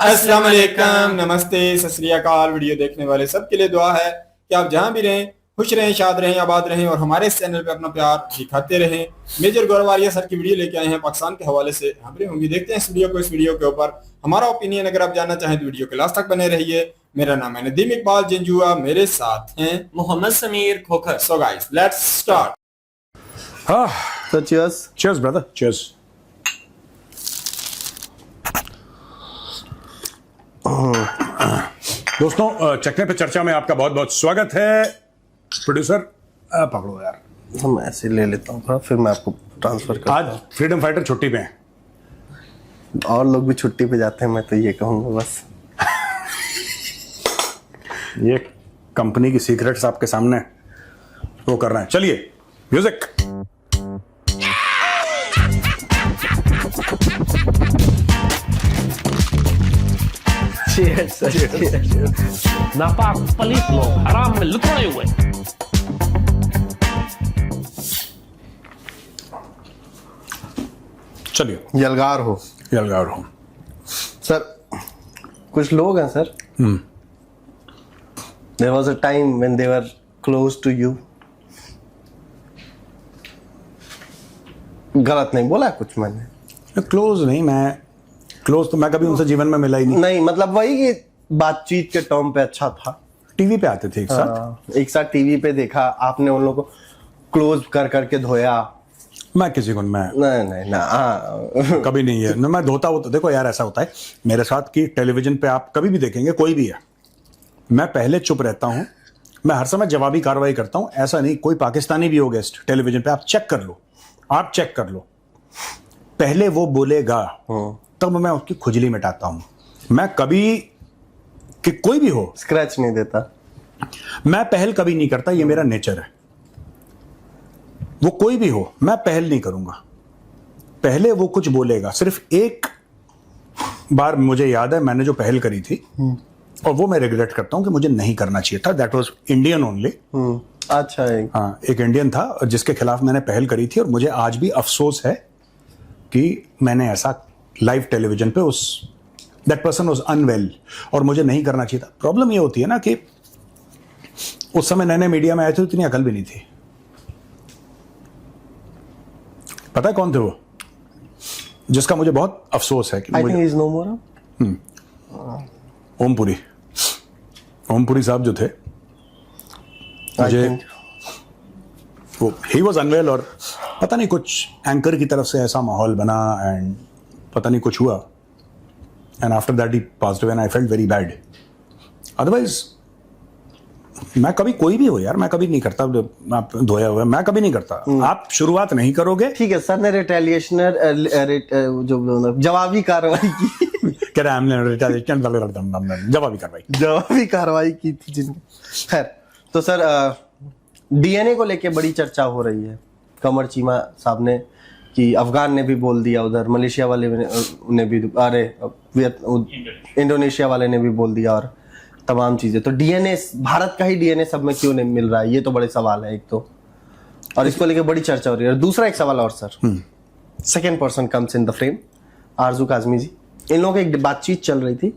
अस्सलाम वालेकुम, नमस्ते, सत श्री अकाल। वीडियो देखने वाले सबके लिए दुआ है कि आप जहां भी रहें खुश रहें, शाद रहें, आबाद रहें और हमारे इस चैनल पे अपना प्यार दिखाते रहें। मेजर गौरवारिया सर की वीडियो लेके आए हैं पाकिस्तान के हवाले से। हमारी होंगी, देखते हैं इस वीडियो के ऊपर हमारा ओपिनियन। अगर आप जानना चाहें तो वीडियो के लास्ट तक बने रहिए। मेरा नाम है नदीम इकबाल जंजुआ, मेरे साथ हैं Mohammad Sameer Khokhar. So guys let's start. So cheers. Cheers, brother. Cheers. दोस्तों, चखने पे चर्चा में आपका बहुत बहुत स्वागत है। प्रोड्यूसर पकड़ो यार, हम ऐसे ले लेता हूँ, फिर मैं आपको ट्रांसफर कर। आज फ्रीडम फाइटर छुट्टी पे हैं। और लोग भी छुट्टी पे जाते हैं, मैं तो ये कहूँगा बस। ये कंपनी की सीक्रेट्स आपके सामने वो कर रहे हैं। चलिए म्यूजिक। Cheers, sir. Cheers. नापाक पलीस लोग हराम में लुथड़े हुए। चलिए यलगार हो यलगार हो सर। कुछ लोग हैं sir, there was a time when they were close to you. गलत नहीं बोला कुछ मैंने? क्लोज नहीं, तो मैं कभी उनसे जीवन में मिला ही नहीं। नहीं मतलब वही कि बातचीत के टर्म पे अच्छा था। टीवी पे आते थे एक साथ। एक साथ टीवी पे देखा आपने उन लोगों को क्लोज कर करके धोया। मैं किसी को नहीं ना कभी नहीं है ना, मैं धोता हूँ। तो देखो यार, ऐसा होता है मेरे साथ कि टेलीविजन पे आप कभी भी देखेंगे, कोई भी है, मैं पहले चुप रहता हूँ, मैं हर समय जवाबी कार्रवाई करता हूँ। ऐसा नहीं, कोई पाकिस्तानी भी हो गेस्ट टेलीविजन पे, आप चेक कर लो, पहले वो बोलेगा तब मैं उसकी खुजली मिटाता हूँ। मैं कभी कि कोई भी हो स्क्रैच नहीं देता, मैं पहल कभी नहीं करता, ये मेरा नेचर है। वो कोई भी हो, मैं पहल नहीं करूंगा। पहले वो कुछ बोलेगा। सिर्फ एक बार मुझे याद है, मैंने जो पहल करी थी और वो मैं रिग्रेट करता हूं कि मुझे नहीं करना चाहिए था। That was Indian only. अच्छा है। हाँ, एक इंडियन था जिसके खिलाफ मैंने पहल करी थी और मुझे आज भी अफसोस है कि मैंने ऐसा लाइव टेलीविजन पे दैट पर्सन वाज अनवेल और मुझे नहीं करना चाहिए था। प्रॉब्लम ये होती है ना कि उस समय नए नए मीडिया में आए थे, इतनी अकल भी नहीं थी। पता है कौन थे वो, जिसका मुझे बहुत अफसोस है कि I think he is no more. Om Puri साहब जो थे, मुझे वो ही वॉज अनवेल और पता नहीं कुछ एंकर की तरफ से ऐसा माहौल बना एंड पता नहीं कुछ हुआ and after that he passed away and I felt very bad. Otherwise मैं कभी, कोई भी हो यार, मैं कभी नहीं करता। आप धोया हुआ मैं कभी नहीं करता। आप शुरुआत नहीं करोगे। ठीक है सर ने रिटेलिएशनर जो जवाबी कार्रवाई की कह रहा है जवाबी कार्रवाई की थी जिनकी। खैर तो सर डीएनए को लेके बड़ी चर्चा हो रही है। कमर चीमा साहब ने कि अफगान ने भी बोल दिया, उधर मलेशिया वाले ने भी, अरे इंडोनेशिया वाले ने भी बोल दिया और तमाम चीजें। तो डीएनए, भारत का ही डीएनए सब में क्यों नहीं मिल रहा है, ये तो बड़े सवाल है एक तो, और इसको लेके बड़ी चर्चा हो रही है। और दूसरा एक सवाल और sir, second person comes in the frame, आरजू काजमी जी। इन लोगों की एक बातचीत चल रही थी,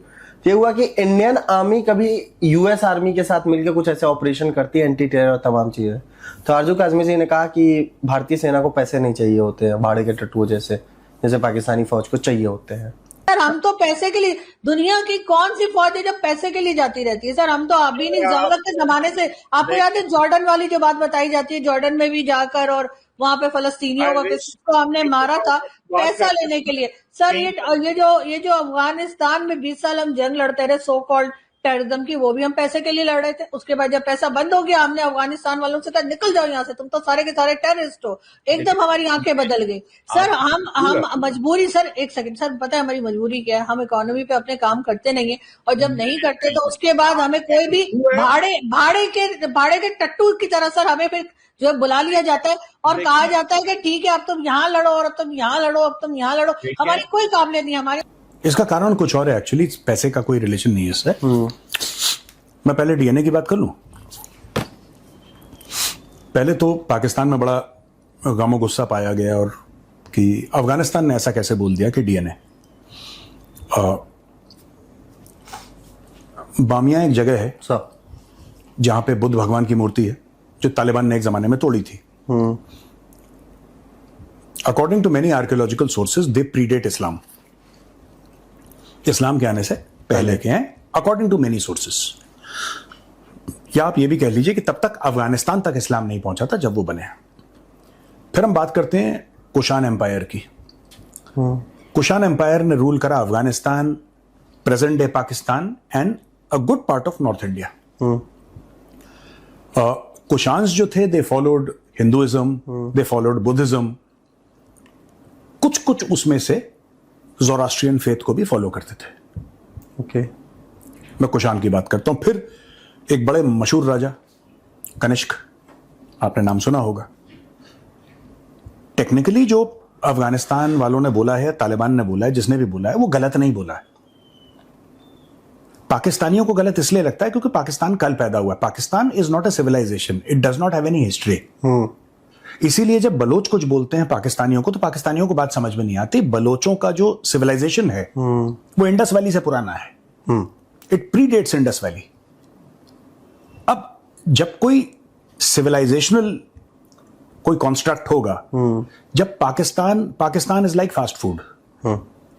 ये हुआ कि इंडियन आर्मी कभी यूएस आर्मी के साथ मिलकर कुछ ऐसे ऑपरेशन करती है, एंटी टेरर और तमाम चीजें। तो आरजू काजमी जी ने कहा कि भारतीय सेना को पैसे नहीं चाहिए होते हैं भाड़े के टट्टू जैसे पाकिस्तानी फौज को चाहिए होते हैं। सर हम तो पैसे के लिए, दुनिया की कौन सी फौज है जब पैसे के लिए जाती रहती है? सर हम तो अभी नहीं, जरूरत के जमाने से। आपको याद है जॉर्डन वाली जो बात बताई जाती है, जॉर्डन में भी जाकर और वहां पे फलस्तीनियों को हमने मारा था पैसा लेने के लिए। सर ये जो अफगानिस्तान में 20 साल हम जंग लड़ते रहे सो कॉल्ड टेररिज्म की, वो भी हम पैसे के लिए लड़ रहे थे। उसके बाद जब पैसा बंद हो गया, हमने अफगानिस्तान वालों से कहा निकल जाओ यहाँ से, तुम तो सारे के सारे टेररिस्ट हो। एकदम हमारी आंखें बदल गई। सर हम मजबूरी, सर एक सेकंड सर, पता है हमारी मजबूरी क्या है? हम इकोनॉमी पे अपने काम करते नहीं है, और जब नहीं करते तो उसके बाद हमें कोई भी भाड़े के टट्टू की तरह सर हमें फिर जो है बुला लिया जाता है और कहा जाता है कि ठीक है अब तुम यहाँ लड़ो, और अब तुम यहाँ लड़ो, अब तुम यहाँ लड़ो। हमारी कोई काबिलियत नहीं, हमारे इसका कारण कुछ और है। एक्चुअली पैसे का कोई रिलेशन नहीं है इससे। मैं पहले डीएनए की बात कर लूं। पहले तो पाकिस्तान में बड़ा गम गुस्सा पाया गया और कि अफगानिस्तान ने ऐसा कैसे बोल दिया कि डीएनए। बामिया एक जगह है सब जहां पे बुद्ध भगवान की मूर्ति है, जो तालिबान ने एक जमाने में तोड़ी थी. According to many archaeological sources they predate Islam. इस्लाम के आने से पहले के हैं, अकॉर्डिंग टू मेनी सोर्सेज. या आप ये भी कह लीजिए कि तब तक अफगानिस्तान तक इस्लाम नहीं पहुंचा था जब वो बने. फिर हम बात करते हैं कुशान एम्पायर की. कुशान एम्पायर ने रूल करा Afghanistan, present day Pakistan and a good part of north India. Kushans जो थे they followed Hinduism, they followed Buddhism, कुछ कुछ उसमें से ज़ोरास्ट्रियन फेथ को भी फॉलो करते थे. ओके. मैं कुशान की बात करता हूं. फिर एक बड़े मशहूर राजा कनिष्क, आपने नाम सुना होगा. टेक्निकली जो अफगानिस्तान वालों ने बोला है, तालिबान ने बोला है, जिसने भी बोला है, वो गलत नहीं बोला है. पाकिस्तानियों को गलत इसलिए लगता है क्योंकि पाकिस्तान कल पैदा हुआ है. Pakistan is not a civilization, it does not have any history. इसीलिए जब बलोच कुछ बोलते हैं पाकिस्तानियों को, तो पाकिस्तानियों को बात समझ में नहीं आती. बलोचों का जो सिविलाइजेशन है वो इंडस वैली से पुराना है. It predates Indus valley. अब जब कोई सिविलाइजेशनल कोई कॉन्स्ट्रक्ट होगा, जब Pakistan is like fast food.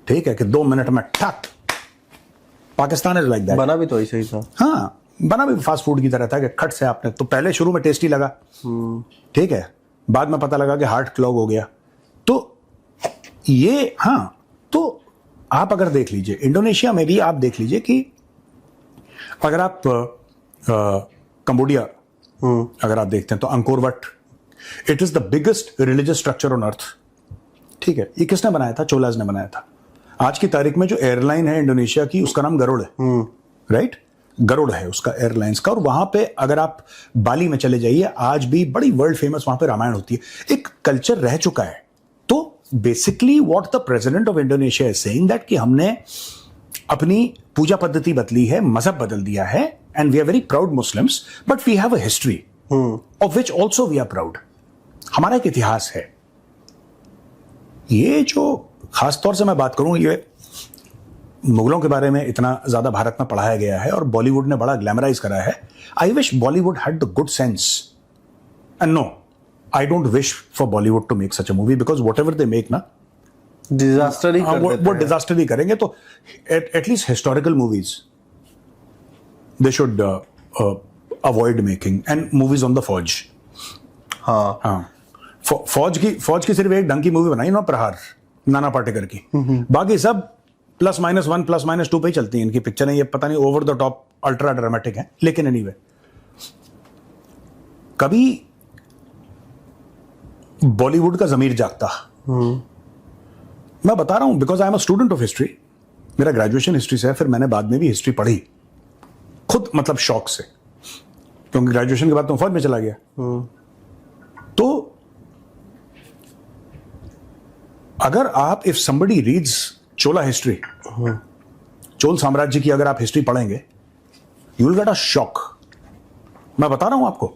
ठीक है कि 2 मिनट में ठक, पाकिस्तान इज लाइक दैट. बना भी तो ऐसे ही था. हाँ, बना भी फास्ट फूड की तरह था कि खट से आपने, तो पहले शुरू में टेस्टी लगा, ठीक है, बाद में पता लगा कि हार्ट क्लॉग हो गया. तो ये, हाँ, तो आप अगर देख लीजिए इंडोनेशिया में भी आप देख लीजिए कि अगर आप कंबोडिया अगर आप देखते हैं तो Angkor what, it is the biggest religious structure on earth. ठीक है, ये किसने बनाया था? चोलाज ने बनाया था. आज की तारीख में जो एयरलाइन है इंडोनेशिया की, उसका नाम गरुड़ है. राइट, गरुड़ है उसका एयरलाइंस का. और वहां पे अगर आप बाली में चले जाइए, आज भी बड़ी वर्ल्ड फेमस वहां पे रामायण होती है. एक कल्चर रह चुका है. तो basically what the president of Indonesia is saying that कि हमने अपनी पूजा पद्धति बदली है, मजहब बदल दिया है, and we are very proud Muslims, but we have a history of which also we are proud. हमारा एक इतिहास है. ये जो खास तौर से मैं बात करूं, ये मुगलों के बारे में इतना ज्यादा भारत में पढ़ाया गया है और बॉलीवुड ने बड़ा ग्लैमराइज करा है. I wish Bollywood had the good sense. And no, I don't wish for Bollywood to make such a movie, because whatever they make ना, डिजास्टर ही कर देते वो हैं. डिजास्टर ही करेंगे. तो at least historical movies they should avoid making, and movies on the फौज. हाँ, हाँ, फौज की सिर्फ एक ढंग की मूवी बनाई ना, प्रहार, नाना पाटेकर की. बाकी सब +-1 +-2 पे ही चलती हैं इनकी पिक्चरें. ये पता नहीं over the top ultra dramatic है, लेकिन एनीवे, कभी बॉलीवुड का जमीर जागता. मैं बता रहा हूं because I am a student of history. मेरा ग्रेजुएशन हिस्ट्री से है, फिर मैंने बाद में भी हिस्ट्री पढ़ी खुद, मतलब शौक से, क्योंकि ग्रेजुएशन के बाद तो फौज में चला गया. तो अगर आप, if somebody reads Chola history, Chola साम्राज्य की अगर आप हिस्ट्री पढ़ेंगे, you will get a shock. मैं बता रहा हूं आपको,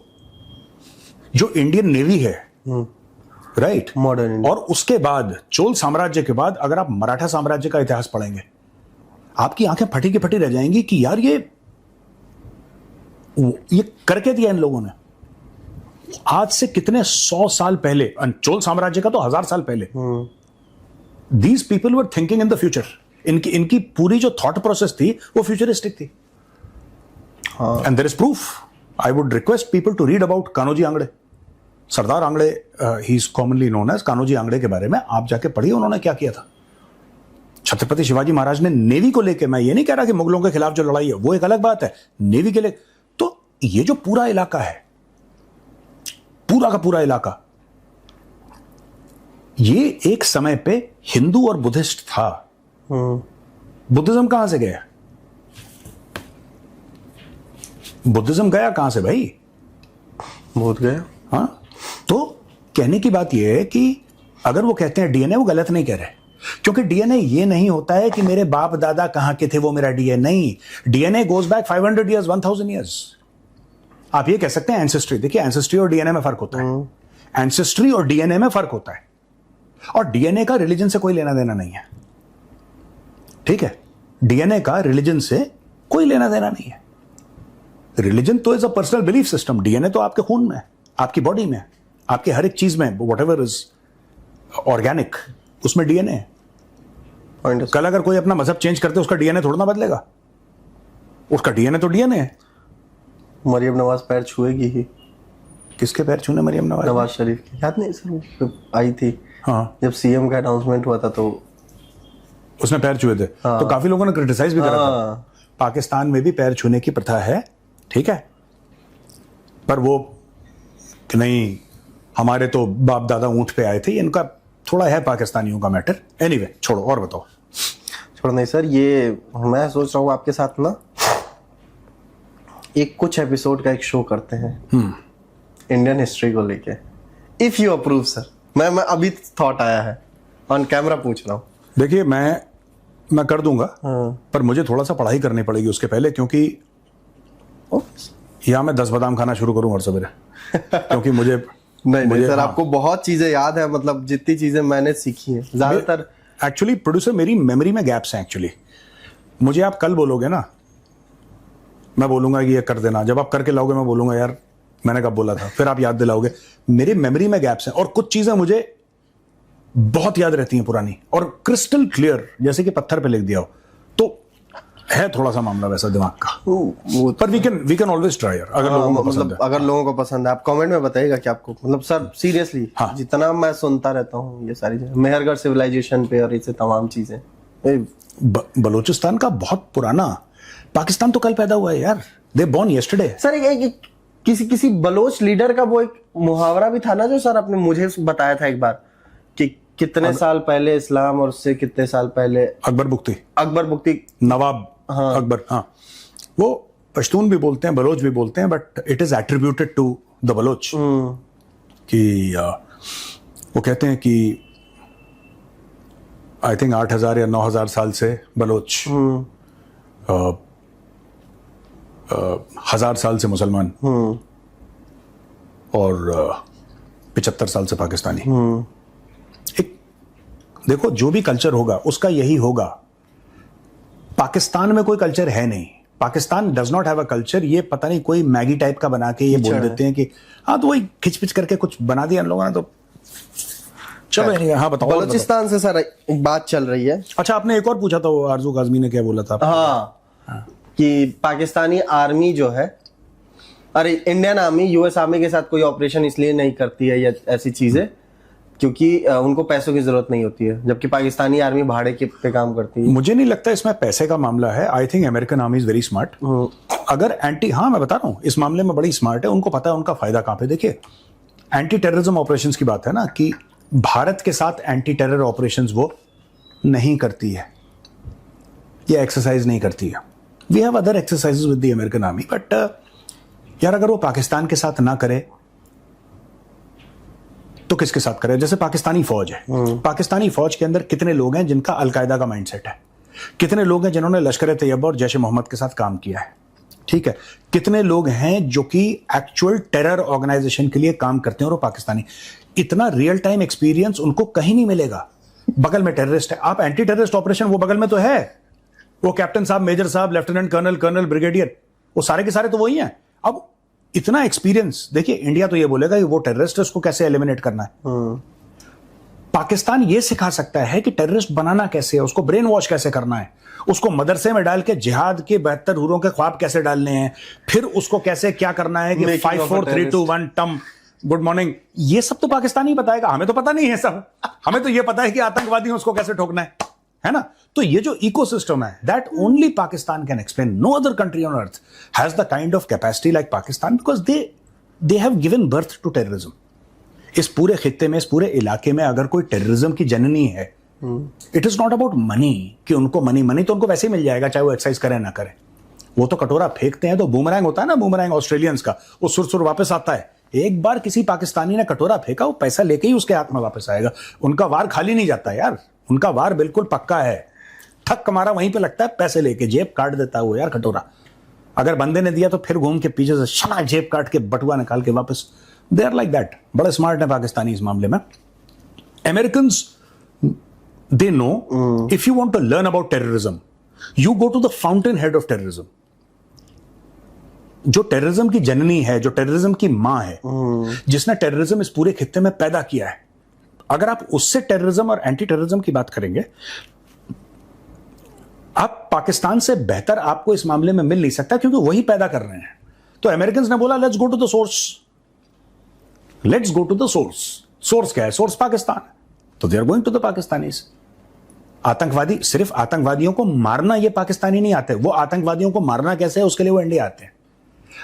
जो इंडियन नेवी है, राइट, मॉडर्न, और उसके बाद चोल साम्राज्य के बाद अगर आप मराठा साम्राज्य का इतिहास पढ़ेंगे, आपकी आंखें फटी की फटी रह जाएंगी कि यार ये करके दिया इन लोगों ने. आज से कितने 100 साल पहले, चोल साम्राज्य का तो 1000 साल पहले, these people were thinking in the future. इनकी पूरी जो थॉट प्रोसेस थी वो फ्यूचरिस्टिक थी. And there is proof. I would request people to read about Kanhoji Angre. Sardar Angre, he is commonly known as Kanhoji Angre के बारे में आप जाके पढ़िए उन्होंने क्या किया था. छत्रपति शिवाजी महाराज ने नेवी को लेकर, मैं ये नहीं कह रहा कि मुगलों के खिलाफ जो लड़ाई है वो एक अलग बात है, नेवी के लिए. तो ये जो पूरा इलाका है, पूरा का पूरा इलाका, ये एक समय पे हिंदू और बुद्धिस्ट था. बुद्धिज्म कहां से गया? बुद्धिज्म गया कहां से भाई? बहुत गया. हाँ, तो कहने की बात यह है कि अगर वो कहते हैं डीएनए, वो गलत नहीं कह रहे, क्योंकि डीएनए ये नहीं होता है कि मेरे बाप दादा कहां के थे वो मेरा डीएनए. नहीं, DNA goes back 500 years, 1000 years. आप ये कह सकते हैं एंसेस्ट्री. देखिए, एंसेस्ट्री और डीएनए में फर्क होता है. एंसेस्ट्री और डीएनए में फर्क होता है, और डीएनए का रिलीजन से कोई लेना देना नहीं है. ठीक है, डीएनए का रिलीजन से कोई लेना देना नहीं है. रिलीजन तो is a personal belief system, DNA तो आपके खून में है, आपकी बॉडी में है, आपके हर एक चीज में, वट एवर इज ऑर्गेनिक उसमें डीएनए है। कल अगर कोई अपना मजहब चेंज करते उसका डीएनए थोड़ा ना बदलेगा, उसका डीएनए तो डीएनए है। मरियम नवाज पैर छुएगी ही। किसके पैर छूने मरियम नवाज? नवाज शरीफ की, याद नहीं सर वो आई थी हाँ, जब सीएम का अनाउंसमेंट हुआ था तो उसने पैर छुए थे। तो काफी लोगों ने क्रिटिसाइज भी करा था। पाकिस्तान में भी पैर छूने की प्रथा है, ठीक है, पर वो कि नहीं हमारे तो बाप दादा ऊंट पे आए थे, इनका थोड़ा है पाकिस्तानियों का मैटर। एनीवे छोड़ो, और बताओ। छोड़ नहीं सर, ये मैं सोच रहा हूँ आपके साथ ना एक कुछ एपिसोड का एक शो करते हैं इंडियन हिस्ट्री को लेके, इफ यू अप्रूव सर। मैं अभी थॉट आया है, ऑन कैमरा पूछ रहा हूँ। देखिए मैं कर दूंगा, पर मुझे थोड़ा सा पढ़ाई करनी पड़ेगी उसके पहले, क्योंकि या मैं 10 बादाम खाना शुरू करूं हर सवेरे क्योंकि मुझे नहीं सर, आपको बहुत चीजें याद है, मतलब जितनी चीजें मैंने सीखी हैं ज्यादातर। एक्चुअली प्रोड्यूसर मेरी मेमोरी में गैप्स हैं एक्चुअली। मुझे आप कल बोलोगे ना, मैं बोलूंगा कि ये कर देना, जब आप करके लाओगे मैं बोलूंगा यार मैंने कब बोला था, फिर आप याद दिलाओगे। मेरी मेमोरी में गैप्स हैं और कुछ चीजें मुझे बहुत याद रहती हैं पुरानी और क्रिस्टल क्लियर, जैसे कि पत्थर पे लिख दिया हो। तो है थोड़ा सा मामला वैसा दिमाग का, पर वी कैन ऑलवेज ट्राई। अगर लोगों को पसंद है, अगर लोगों को पसंद है आप कमेंट में बताइएगा कि आपको, मतलब सर सीरियसली हाँ। जितना मैं सुनता रहता हूँ ये सारी चीजें, मेहरगढ़ सिविलाइजेशन पे और इससे तमाम चीजें। बलूचिस्तान का बहुत पुराना, पाकिस्तान तो कल पैदा हुआ है यार, दे बोर्न यस्टरडे। सर एक किसी बलोच लीडर का वो एक मुहावरा भी था ना जो सर आपने मुझे बताया था एक बार, कि कितने साल पहले इस्लाम और उससे कितने साल पहले अकबर बुख्ती नवाब हाँ। अकबर, हाँ, वो पश्तून भी बोलते हैं, बलोच भी बोलते हैं, but it is attributed to the Baloch कि वो कहते हैं कि आई थिंक 8,000 या 9,000 साल से बलोच, 1,000 साल से मुसलमान और 75 साल से पाकिस्तानी। एक देखो, जो भी कल्चर होगा उसका यही होगा। पाकिस्तान में कोई कल्चर है नहीं, Pakistan does not have a culture. ये पता नहीं कोई मैगी टाइप का बना के ये बोल देते हैं कि हाँ, तो वही खिचपिच करके कुछ बना दिया इन लोगों ने, तो चलो। हाँ बताओ। बलूचिस्तान से सर एक बात चल रही है। अच्छा, आपने एक और पूछा था, वो आरजू काजमी ने क्या बोला था? हाँ, कि पाकिस्तानी आर्मी जो है, अरे इंडियन आर्मी यूएस आर्मी के साथ कोई ऑपरेशन इसलिए नहीं करती है या ऐसी चीजें क्योंकि उनको पैसों की जरूरत नहीं होती है, जबकि पाकिस्तानी आर्मी भाड़े के पे काम करती है। मुझे नहीं लगता इसमें पैसे का मामला है। I think American army is very smart. अगर हाँ मैं बता रहा हूँ, इस मामले में बड़ी स्मार्ट है, उनको पता है उनका फायदा कहाँ पे। देखिए, एंटी टेररिज्म ऑपरेशंस की बात है ना, कि भारत के साथ एंटी टेरर ऑपरेशंस वो नहीं करती है, ये एक्सरसाइज नहीं करती है। We have other exercises with the American army, but यार अगर वो पाकिस्तान के साथ ना करे तो किसके साथ करे? जैसे पाकिस्तानी फौज है, पाकिस्तानी फौज के अंदर कितने लोग हैं जिनका अलकायदा का माइंडसेट है, कितने लोग हैं जिन्होंने लश्कर तैयबा और जैश मोहम्मद के साथ काम किया है, ठीक है, कितने लोग हैं जो कि एक्चुअल टेरर ऑर्गेनाइजेशन के लिए काम करते हैं और वो पाकिस्तानी। इतना रियल टाइम एक्सपीरियंस उनको कहीं नहीं मिलेगा। बगल में टेररिस्ट है, आप एंटी टेररिस्ट ऑपरेशन, वो बगल में तो है, वो कैप्टन साहब, मेजर साहब, लेफ्टिनेंट कर्नल, ब्रिगेडियर, वो सारे के सारे तो वही हैं। अब इतना एक्सपीरियंस, देखिए इंडिया तो ये बोलेगा कि वो टेररिस्ट है, उसको कैसे एलिमिनेट करना है। पाकिस्तान ये सिखा सकता है कि टेररिस्ट बनाना कैसे है, उसको ब्रेन वॉश कैसे करना है, उसको मदरसे में डाल के जिहाद के 72 हूरों के ख्वाब कैसे डालने हैं, फिर उसको कैसे क्या करना है कि 5 4 3 2 1 टम गुड मॉर्निंग, ये सब तो पाकिस्तानी बताएगा। हमें तो पता नहीं है सब, हमें तो ये पता है कि आतंकवादी उसको कैसे ठोकना है ना। तो ये जो इकोसिस्टम है, that only Pakistan can explain. No other country on earth has the kind of capacity like Pakistan, because they have given birth to terrorism. इस पूरे खित्ते में, इस पूरे इलाके में अगर कोई टेररिज्म की जननी है, it is not about money, कि उनको मनी तो उनको वैसे ही मिल जाएगा चाहे वो एक्सरसाइज करें ना करें। वो तो कटोरा फेंकते हैं तो बूमरैंग होता है ना, बूमरैंग ऑस्ट्रेलियंस का, वो सुर वापस आता है। एक बार किसी पाकिस्तानी ने कटोरा फेंका, वो पैसा लेके ही उसके हाथ में वापस आएगा। उनका वार खाली नहीं जाता यार, उनका वार बिल्कुल पक्का है। ठक हमारा वहीं पे लगता है, पैसे लेके जेब काट देता है वो यार कटोरा। अगर बंदे ने दिया तो फिर घूम के पीछे से शना जेब काट के बटुआ निकाल के वापस। They are like that. बड़े स्मार्ट है पाकिस्तानी इस मामले में। Americans, they know if you want to learn about terrorism, you go to the fountain head of terrorism. जो टेररिज्म की जननी है, जो टेररिज्म की मां है, जिसने टेररिज्म इस पूरे खित्ते में पैदा किया है, अगर आप उससे टेररिज्म और एंटी टेररिज्म की बात करेंगे, आप पाकिस्तान से बेहतर आपको इस मामले में मिल नहीं सकता, क्योंकि वही पैदा कर रहे हैं। तो अमेरिकन ने बोला let's go to the source, let's go to the source. Source क्या है? सोर्स पाकिस्तान है, तो they are going to the Pakistanis. आतंकवादी, सिर्फ आतंकवादियों को मारना ये पाकिस्तानी नहीं आते, वो आतंकवादियों को मारना कैसे है उसके लिए वो इंडिया आते हैं।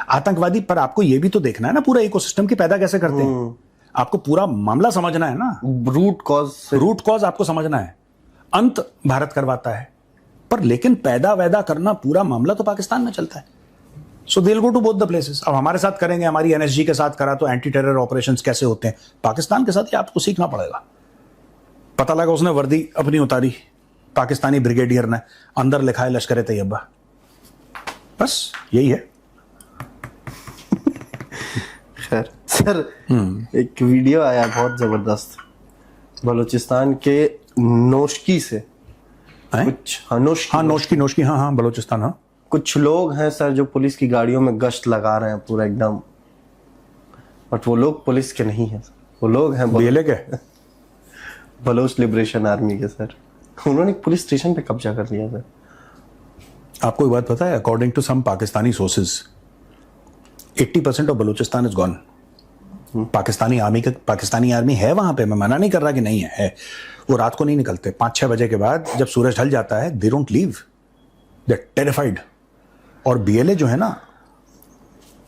आतंकवादी पर आपको ये भी तो देखना है ना पूरा इकोसिस्टम की पैदा कैसे करते हैं, आपको पूरा मामला समझना है ना, रूट कॉज आपको समझना है। अंत भारत करवाता है, पर लेकिन पैदा वैदा करना पूरा मामला तो पाकिस्तान में चलता है। So they will go to both the places. अब हमारे साथ करेंगे, हमारी एनएसजी के साथ करा तो एंटी टेरर ऑपरेशंस कैसे होते हैं, पाकिस्तान के साथ ये आपको सीखना पड़ेगा। पता लगा उसने वर्दी अपनी उतारी, पाकिस्तानी ब्रिगेडियर ने, अंदर लिखा है लश्कर तैयबा, बस यही है। खैर सर, एक वीडियो आया बहुत जबरदस्त बलूचिस्तान के नोशकी से कुछ, नोशकी, हाँ बलूचिस्तान, हाँ कुछ लोग हैं सर जो पुलिस की गाड़ियों में गश्त लगा रहे हैं पूरा एकदम, बट वो लोग पुलिस के नहीं हैं, वो लोग हैं बीएलए के, बलोच लिबरेशन आर्मी के सर। उन्होंने पुलिस स्टेशन पे कब्जा कर लिया सर। आपको एक बात पता है, according to some Pakistani sources 80% of Balochistan is gone. Pakistani army है वहां पे, मैं मना नहीं कर रहा कि नहीं है। वो रात को नहीं निकलते, 5-6 बजे के बाद जब सूरज ढल जाता है, they don't leave, they terrified. और बीएलए जो है ना,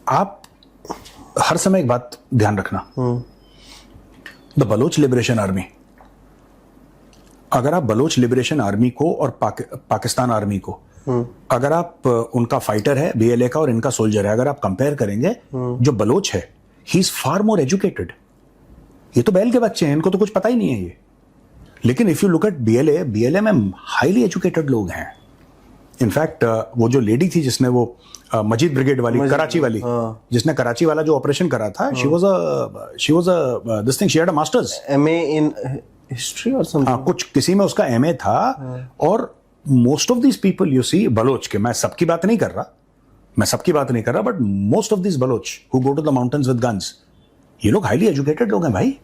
आप हर समय एक बात ध्यान रखना, द बलोच लिबरेशन आर्मी, अगर आप बलोच लिबरेशन आर्मी को और पाकिस्तान आर्मी को, अगर आप उनका फाइटर है बीएलए का और इनका सोल्जर है, अगर आप कंपेयर करेंगे, जो बलोच है he is far more educated. ये तो बैल के बच्चे हैं, इनको तो कुछ पता ही नहीं है ये। लेकिन if you look at BLA में हाईली एजुकेटेड लोग हैं। इनफैक्ट वो जो लेडी थी जिसने वो मजीद ब्रिगेड वाली, कराची वाली, जिसने कराची वाला जो ऑपरेशन करा था, she was a this thing, she had a masters MA in history और समथिंग, हाँ कुछ किसी में उसका एमए था। और most of these people you see, Baloch के, मैं सबकी बात नहीं कर रहा, but most of this Baloch who go to the mountains with guns, ये लोग हाईली एजुकेटेड लोग हैं भाई।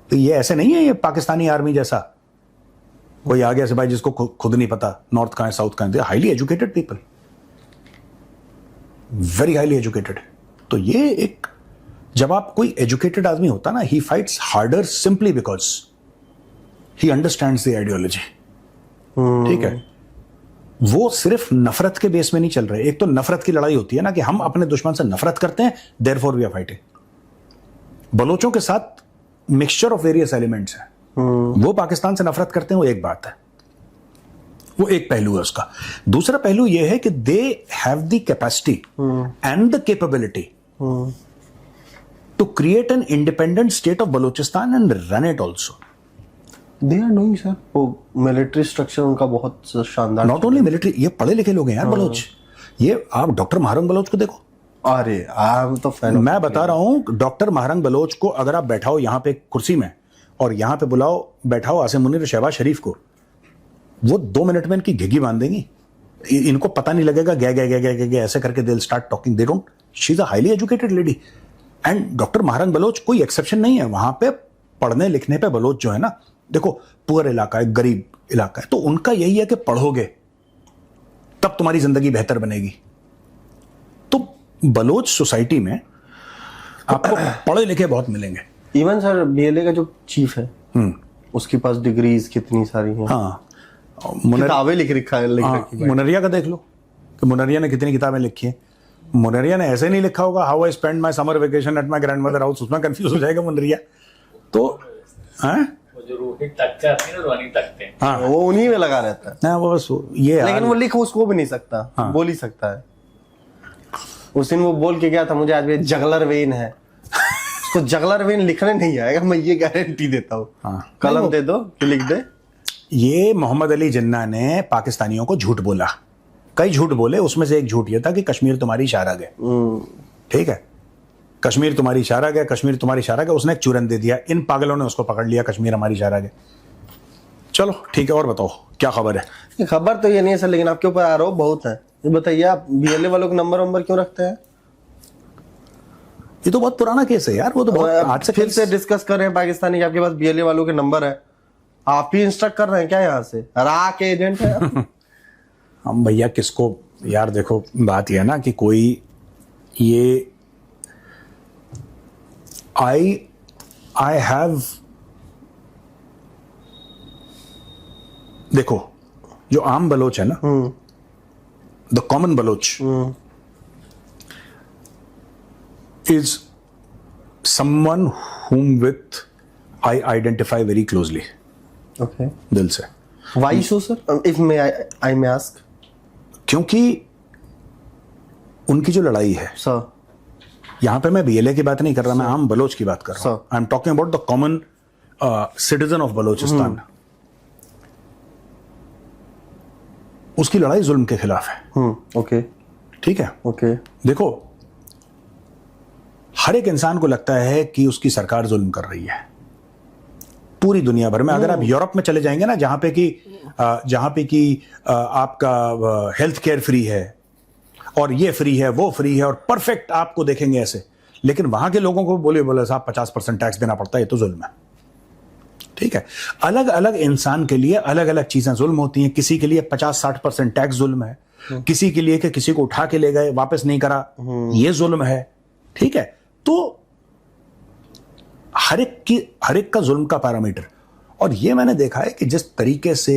तो ये ऐसे नहीं है ये पाकिस्तानी आर्मी जैसा कोई आ गया से भाई जिसको खुद नहीं पता नॉर्थ कहां है साउथ कहां है। Highly educated people, very highly educated. तो ये एक, जब आप कोई एजुकेटेड आदमी होता ना, ही fights harder simply because he understands the ideology. ठीक है, वो सिर्फ नफरत के बेस में नहीं चल रहे। एक तो नफरत की लड़ाई होती है ना कि हम अपने दुश्मन से नफरत करते हैं, देयरफॉर वी आर फाइटिंग। बलोचों के साथ मिक्सचर ऑफ वेरियस एलिमेंट्स है। वो पाकिस्तान से नफरत करते हैं, वो एक बात है, वो एक पहलू है उसका। दूसरा पहलू यह है कि they have the capacity and the capability to create an independent state of Balochistan and run it also. They are doing sir, वो मिलिट्री स्ट्रक्चर उनका बहुत शानदार। नॉट ओनली मिलिट्री, ये पढ़े लिखे लोग हैं यार बलोच। ये आप डॉक्टर महारंग बलोच को देखो, अरे हम तो फैन। मैं बता रहा हूं, डॉक्टर महारंग बलोच को अगर आप बैठाओ यहां पे कुर्सी में और यहां पे बैठाओ आसिम मुनीर, शहबाज शरीफ को, वो 2 मिनट में इनकी घिघी बांध देंगी। इनको पता नहीं लगेगा, गे ऐसे करके they will start talking. They don't, she is a highly educated lady. And doctor Mahrang Baloch कोई एक्सेप्शन नहीं है। वहां पे पढ़ने लिखने पे बलोच जो है ना, देखो पुअर इलाका है, गरीब इलाका है, तो उनका यही है कि पढ़ोगे तब तुम्हारी जिंदगी बेहतर बनेगी। तो बलोच सोसाइटी में आपको पढ़े लिखे बहुत मिलेंगे। इवन सर बीएलए का जो चीफ है, उसके पास डिग्रीज कितनी सारी हैं। हाँ, किताबें लिख रखी है। मुनरिया का देख लो कि मुनरिया ने कितनी किताबें लिखी हैं। मुनरिया ने ऐसे नहीं लिखा होगा how I spend my summer vacation at my grandmother house, उसमें कंफ्यूज हो जाएगा मुनरिया। तो जो रोहित तख्ते आते हैं ना, रोहित तख्ते, हाँ वो उन्हीं में लगा रहता है ना, वो बस ये, लेकिन वो लिख उसको भी नहीं सकता। हाँ। बोल ही सकता है। उस दिन वो बोल के गया था, मुझे आज भी जगलर वेन है, उसको जगलर वेन लिखने नहीं आएगा, मैं ये गारंटी देता हूँ। हाँ। कलम दे दो कि लिख दे। ये मोहम्मद अली जिन्ना ने पाकिस्तानियों को झूठ बोला, कई झूठ बोले, उसमें से एक झूठ ये था कि कश्मीर तुम्हारी इशारा गए। ठीक है, कश्मीर तुम्हारी इशारा गया, कश्मीर तुम्हारी इशारा गया, उसने एक चूरन दे दिया, इन पागलों ने उसको पकड़ लिया, कश्मीर हमारी इशारा गया। चलो ठीक है, और बताओ क्या खबर है? खबर तो ये नहीं है सर, लेकिन आपके ऊपर आरोप बहुत है। ये बताइए, आप बीएलए वालों को नंबर क्यों रखते हैं? ये तो बहुत पुराना केस है यार, वो तो बहुत आज से फिर से डिस्कस कर रहे हैं पाकिस्तानी के आपके पास बीएलए वालों के नंबर है, आप ही इंस्ट्रक्ट कर रहे हैं क्या यहाँ से? रा के एजेंट है आप? हम भैया किसको यार, देखो बात यह है ना कि कोई ये आई हैव, देखो जो आम बलोच है ना, the common Baloch is someone whom with I identify very closely. Okay. दिल से। Why so, sir? If I may ask. क्योंकि उनकी जो लड़ाई है, Sir. यहां पे मैं बीएलए की बात नहीं कर रहा, मैं आम बलोच की बात कर रहा हूं। I am talking about the common citizen of Balochistan. उसकी लड़ाई जुल्म के खिलाफ है। Okay. ठीक है। Okay. देखो, हर एक इंसान को लगता है कि उसकी सरकार जुल्म कर रही है पूरी दुनिया भर में। अगर आप यूरोप में चले जाएंगे ना, जहां पे कि आपका हेल्थ केयर फ्री है और ये फ्री है वो फ्री है और परफेक्ट आपको देखेंगे ऐसे, लेकिन वहां के लोगों को बोले साहब 50% टैक्स देना पड़ता है, ये तो जुल्म है। ठीक है, अलग अलग इंसान के लिए अलग अलग चीजें जुल्म होती हैं। किसी के लिए 50-60% टैक्स जुल्म है, किसी के लिए कि किसी को उठा के ले गए वापस नहीं करा, ये जुल्म है। ठीक है, तो हर एक का जुल्म का पैरामीटर। और ये मैंने देखा है कि जिस तरीके से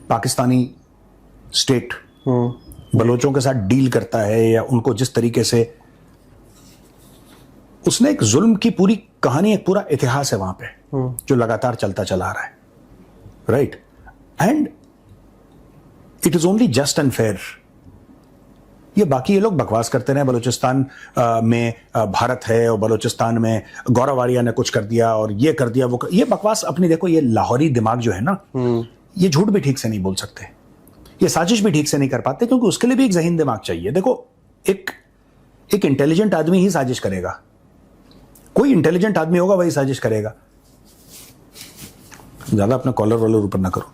पाकिस्तानी स्टेट बलोचों के साथ डील करता है, या उनको जिस तरीके से उसने एक जुल्म की पूरी कहानी, एक पूरा इतिहास है वहां पे जो लगातार चलता चला आ रहा है, right? And it is only just and fair. ये बाकी ये लोग बकवास करते रहे, बलूचिस्तान में भारत है और बलूचिस्तान में गौरवारिया ने कुछ कर दिया और ये कर दिया वो ये बकवास अपनी। देखो, ये लाहौरी दिमाग जो है ना, ये झूठ भी ठीक से नहीं बोल सकते, ये साजिश भी ठीक से नहीं कर पाते, क्योंकि उसके लिए भी एक ज़हीन दिमाग चाहिए। देखो, एक इंटेलिजेंट आदमी ही साजिश करेगा, कोई इंटेलिजेंट आदमी होगा वही साजिश करेगा। ज्यादा अपना कॉलर वॉलर ऊपर ना करो।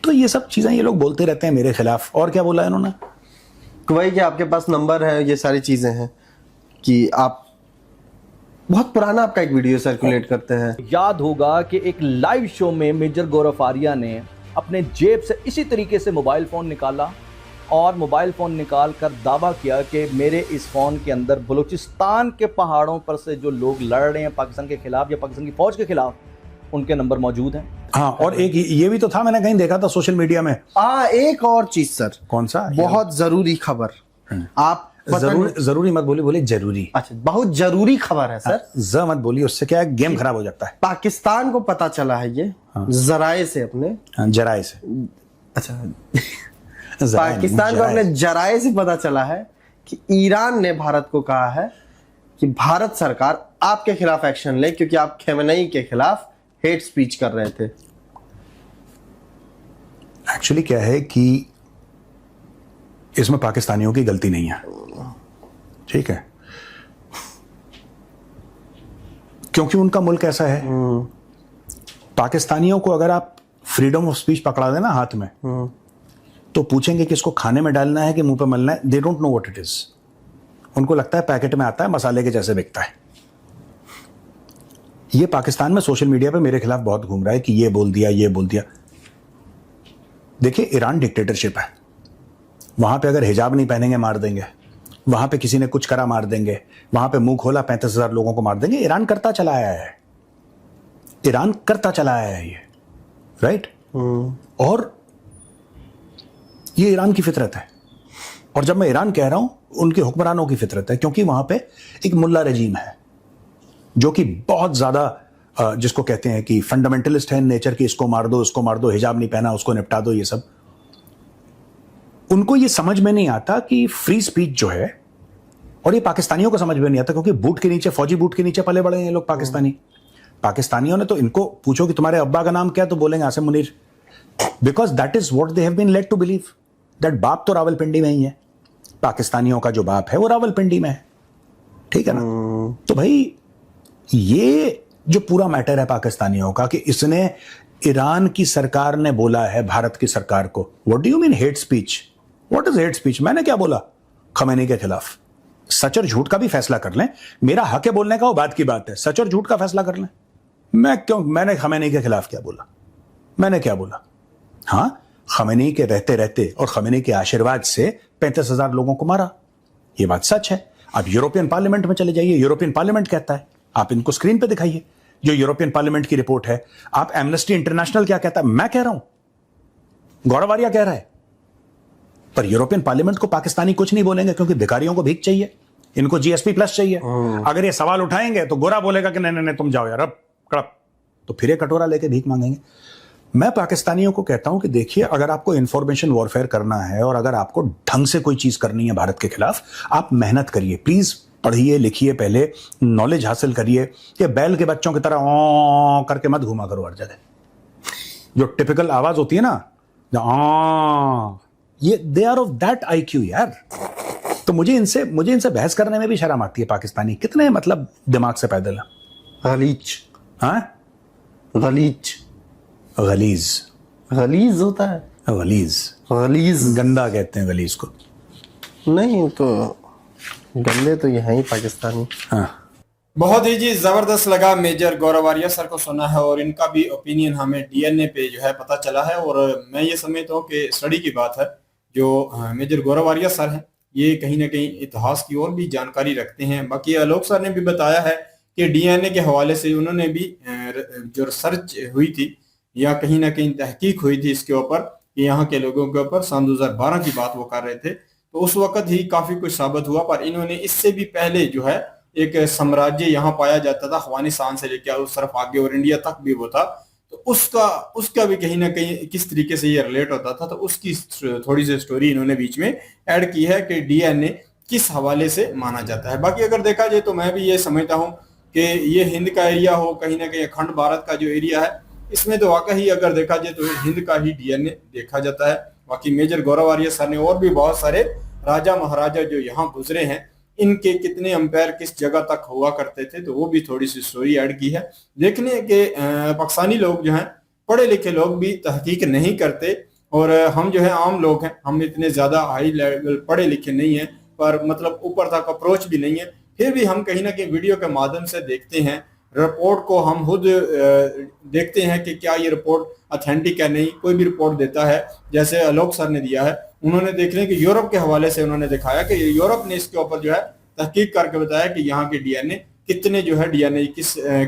तो ये सब चीजें ये लोग बोलते रहते हैं मेरे खिलाफ। और क्या बोला है इन्होंने? वही कि आपके पास नंबर है, ये सारी चीजें हैं कि आप बहुत पुराना आपका एक वीडियो सर्कुलेट करते हैं। याद होगा कि एक लाइव शो में मेजर गौरव आर्या ने अपने जेब से इसी तरीके से मोबाइल फ़ोन निकाला और मोबाइल फ़ोन निकाल कर दावा किया कि मेरे इस फ़ोन के अंदर बलूचिस्तान के पहाड़ों पर से जो लोग लड़ रहे हैं पाकिस्तान के खिलाफ या पाकिस्तान की फ़ौज के खिलाफ, उनके नंबर मौजूद हैं। हाँ, और एक ये भी तो था, मैंने कहीं देखा था सोशल मीडिया में। एक और चीज सर। कौन सा? बहुत जरूरी खबर। आप जरूरी मत बोली जरूरी। अच्छा, बहुत जरूरी खबर है सर। ज मत बोली, उससे क्या है, गेम खराब हो जाता है। पाकिस्तान को पता चला है ये जराए से, अपने जराए से। अच्छा, पाकिस्तान को अपने जराए से पता चला है कि ईरान ने भारत को कहा है कि भारत सरकार आपके खिलाफ एक्शन ले, क्योंकि आप खमेनेई के खिलाफ हेट स्पीच कर रहे थे। एक्चुअली क्या है कि इसमें पाकिस्तानियों की गलती नहीं है, ठीक है, क्योंकि उनका मुल्क ऐसा है। पाकिस्तानियों को अगर आप फ्रीडम ऑफ स्पीच पकड़ा देना हाथ में, तो पूछेंगे कि इसको खाने में डालना है कि मुंह पे मलना है। They don't know what it is. उनको लगता है पैकेट में आता है, मसाले के जैसे बिकता है। ये पाकिस्तान में सोशल मीडिया पे मेरे खिलाफ बहुत घूम रहा है कि ये बोल दिया, ये बोल दिया। देखिए, ईरान डिक्टेटरशिप है, वहां पे अगर हिजाब नहीं पहनेंगे मार देंगे, वहां पे किसी ने कुछ करा मार देंगे, वहां पे मुंह खोला 35,000 लोगों को मार देंगे। ईरान करता चला आया है, ईरान करता चला आया है ये, राइट? और ये ईरान की फितरत है। और जब मैं ईरान कह रहा हूं, उनके हुक्मरानों की फितरत है, क्योंकि वहां पे एक मुल्ला रजीम है जो कि बहुत ज्यादा जिसको कहते हैं कि फंडामेंटलिस्ट है नेचर की, इसको मार दो, उसको मार दो, हिजाब नहीं पहना उसको निपटा दो, ये सब। उनको ये समझ में नहीं आता कि फ्री स्पीच जो है, और ये पाकिस्तानियों को समझ में नहीं आता, क्योंकि बूट के नीचे, फौजी बूट के नीचे पले बड़े हैं ये लोग पाकिस्तानियों ने। तो इनको पूछो कि तुम्हारे अब्बा का नाम क्या, तो बोलेंगे Asim Munir, because that is what they have been led to believe, that बाप तो रावलपिंडी में ही है। पाकिस्तानियों का जो बाप है वो रावलपिंडी में है, ठीक है ना? तो भाई, ये जो पूरा मैटर है पाकिस्तानियों का कि इसने, ईरान की सरकार ने बोला है भारत की सरकार को, what do you mean hate speech? What is hate speech? मैंने क्या बोला खमेनी के खिलाफ? सच और झूठ का भी फैसला कर लें, मेरा हक है बोलने का, वो बात की बात है, सच और झूठ का फैसला कर लें। मैंने खमेनी के खिलाफ क्या बोला? मैंने क्या बोला? हाँ, खमेनी के रहते रहते और खमेनी के आशीर्वाद से 35,000 लोगों को मारा, ये बात सच है। आप यूरोपियन पार्लियामेंट में चले जाइए, यूरोपियन पार्लियामेंट कहता है, आप इनको स्क्रीन पे दिखाइए जो यूरोपियन पार्लियामेंट की रिपोर्ट है। आप एमनेस्टी इंटरनेशनल क्या कहता है, मैं कह रहा हूं, गौरव आर्या कह रहा है, पर यूरोपियन पार्लियामेंट को पाकिस्तानी कुछ नहीं बोलेंगे क्योंकि भिखारियों को भीख चाहिए, इनको जीएसपी प्लस चाहिए। अगर ये सवाल उठाएंगे तो गोरा बोलेगा कि नहीं नहीं नहीं तुम जाओ यार, अब कड़प, तो फिर ये कटोरा लेके भीख मांगेंगे। मैं पाकिस्तानियों को कहता हूं कि देखिए, अगर आपको इंफॉर्मेशन वॉरफेयर करना है और अगर आपको ढंग से कोई चीज करनी है भारत के खिलाफ, आप मेहनत करिए, प्लीज पढ़िए लिखिए, पहले नॉलेज हासिल करिए। कि बैल के बच्चों की तरह ओ करके मत घुमा करो हर जगह, जो टिपिकल आवाज होती है ना, ये they are of that IQ यार। तो मुझे इनसे बहस करने में भी शर्म आती है। पाकिस्तानी कितने मतलब दिमाग से पैदल है। गलीज, हाँ, गलीज, गलीज, गलीज होता है, गलीज, गलीज गंदा कहते हैं गलीज को। नहीं तो गंदे तो ये हैं ही पाकिस्तानी। हाँ, बहुत ही जी जबरदस्त लगा मेजर गौरव आर्या सर को सुना है, और इनका भी ओपिनियन हमें DNA पे जो है पता चला है। और मैं ये समझता हूँ कि स्टडी की बात है, जो मेजर गौरव आर्या सर हैं ये कहीं ना कहीं इतिहास की और भी जानकारी रखते हैं। बाकी आलोक सर ने भी बताया है कि DNA के हवाले से उन्होंने भी जो रिसर्च हुई थी या कहीं ना कहीं तहकीक हुई थी इसके ऊपर, कि यहाँ के लोगों के ऊपर सन 2012 की बात वो कर रहे थे, तो उस वक्त ही काफी कुछ साबित हुआ। पर इन्होंने इससे भी पहले जो है एक साम्राज्य यहाँ पाया जाता था, अफगानिस्तान से लेकर उस तरफ आगे और इंडिया तक भी वो था, तो उसका भी कहीं ना कहीं किस तरीके से ये रिलेट होता था, तो उसकी थोड़ी सी स्टोरी इन्होंने बीच में ऐड की है कि DNA किस हवाले से माना जाता है। बाकी अगर देखा जाए तो मैं भी ये समझता हूँ कि ये हिंद का एरिया हो, कहीं ना कहीं अखंड भारत का जो एरिया है, इसमें तो वाकई अगर देखा जाए तो हिंद का ही DNA देखा जाता है। बाकी मेजर गौरव आर्या सर ने और भी बहुत सारे राजा महाराजा जो यहाँ गुजरे हैं, इनके कितने अंपायर किस जगह तक हुआ करते थे, तो वो भी थोड़ी सी स्टोरी ऐड की है। देखने के पाकिस्तानी लोग जो हैं, पढ़े लिखे लोग भी तहकीक नहीं करते, और हम जो है आम लोग हैं, हम इतने ज्यादा हाई लेवल पढ़े लिखे नहीं हैं, पर मतलब ऊपर तक अप्रोच भी नहीं है, फिर भी हम कहीं ना कहीं वीडियो के माध्यम से देखते हैं, रिपोर्ट को हम खुद देखते हैं कि क्या ये रिपोर्ट ऑथेंटिक है नहीं। कोई भी रिपोर्ट देता है, जैसे आलोक सर ने दिया है, उन्होंने देख लें कि यूरोप के हवाले से उन्होंने दिखाया कि यूरोप ने इसके ऊपर जो है तहकीक करके बताया कि यहाँ के DNA कितने जो है DNA